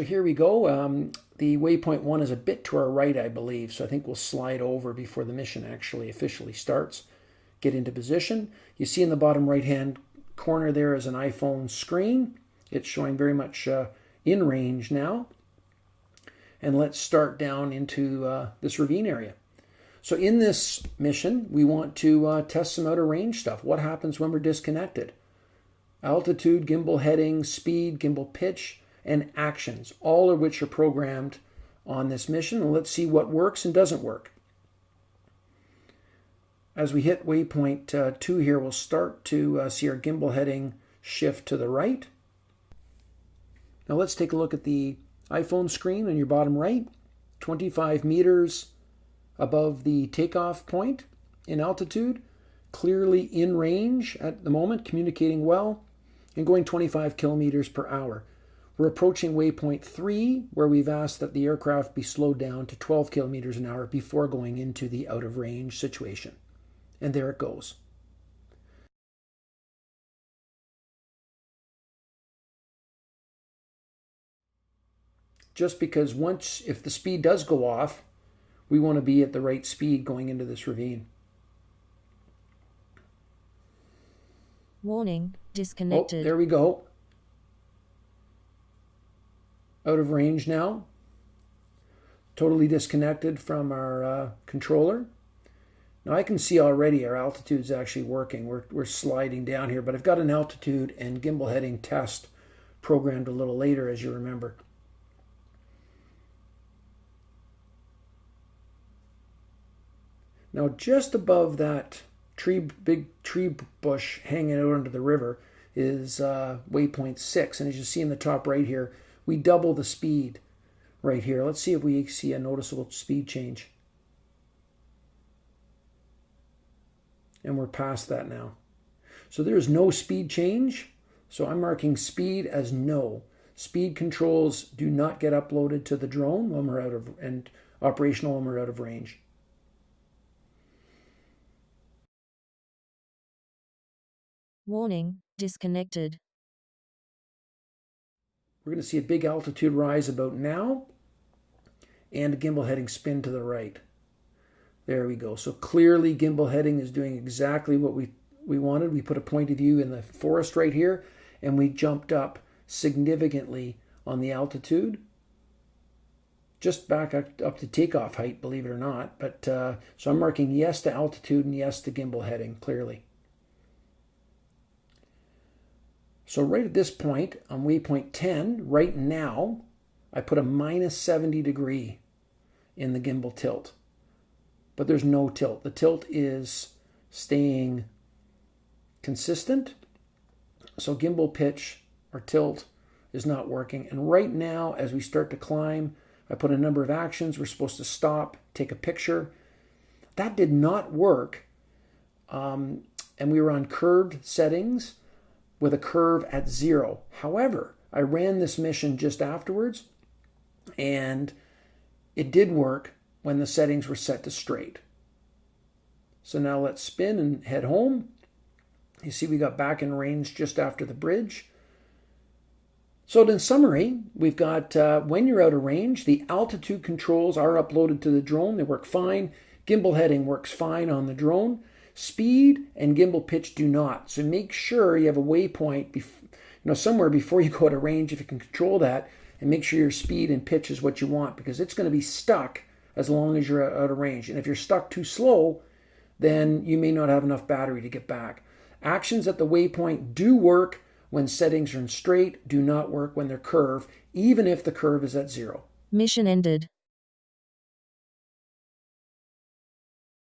here we go. The waypoint 1 is a bit to our right, I believe, so I think we'll slide over before the mission actually officially starts. Get into position. You see in the bottom right-hand corner there is an iPhone screen. It's showing very much in range now. And let's start down into this ravine area. So in this mission, we want to test some out of range stuff. What happens when we're disconnected? Altitude, gimbal heading, speed, gimbal pitch, and actions, all of which are programmed on this mission. And let's see what works and doesn't work. As we hit waypoint 2 here, we'll start to see our gimbal heading shift to the right. Now let's take a look at the iPhone screen on your bottom right. 25 meters above the takeoff point in altitude, clearly in range at the moment, communicating well, and going 25 kilometers per hour. We're approaching waypoint 3, where we've asked that the aircraft be slowed down to 12 kilometers an hour before going into the out of range situation. And there it goes. Just because if the speed does go off, we want to be at the right speed going into this ravine. Warning, disconnected. Oh, there we go. Out of range now. Totally disconnected from our controller. Now I can see already our altitude is actually working. We're sliding down here, but I've got an altitude and gimbal heading test programmed a little later, as you remember. Now just above that big tree bush hanging out under the river is waypoint 6. And as you see in the top right here, we double the speed right here. Let's see if we see a noticeable speed change. And we're past that now. So there's no speed change. So I'm marking speed as no. Speed controls do not get uploaded to the drone when we're and operational when we're out of range. Warning, disconnected. We're going to see a big altitude rise about now and a gimbal heading spin to the right. There we go. So clearly gimbal heading is doing exactly what we wanted. We put a point of view in the forest right here and we jumped up significantly on the altitude. Just back up to takeoff height, believe it or not. But so I'm marking yes to altitude and yes to gimbal heading clearly. So right at this point, on waypoint 10, right now, I put a minus 70 degree in the gimbal tilt. But there's no tilt. The tilt is staying consistent. So gimbal pitch or tilt is not working. And right now, as we start to climb, I put a number of actions. We're supposed to stop, take a picture. That did not work. And we were on curved settings with a curve at 0. However, I ran this mission just afterwards and it did work when the settings were set to straight. So now let's spin and head home. You see we got back in range just after the bridge. So in summary, we've got when you're out of range, the altitude controls are uploaded to the drone. They work fine. Gimbal heading works fine on the drone. Speed and gimbal pitch do not. So make sure you have a waypoint somewhere before you go out of range if you can control that, and make sure your speed and pitch is what you want, because it's going to be stuck as long as you're out of range. And if you're stuck too slow, then you may not have enough battery to get back. Actions at the waypoint do work when settings are in straight, do not work when they're curved, even if the curve is at 0. Mission ended.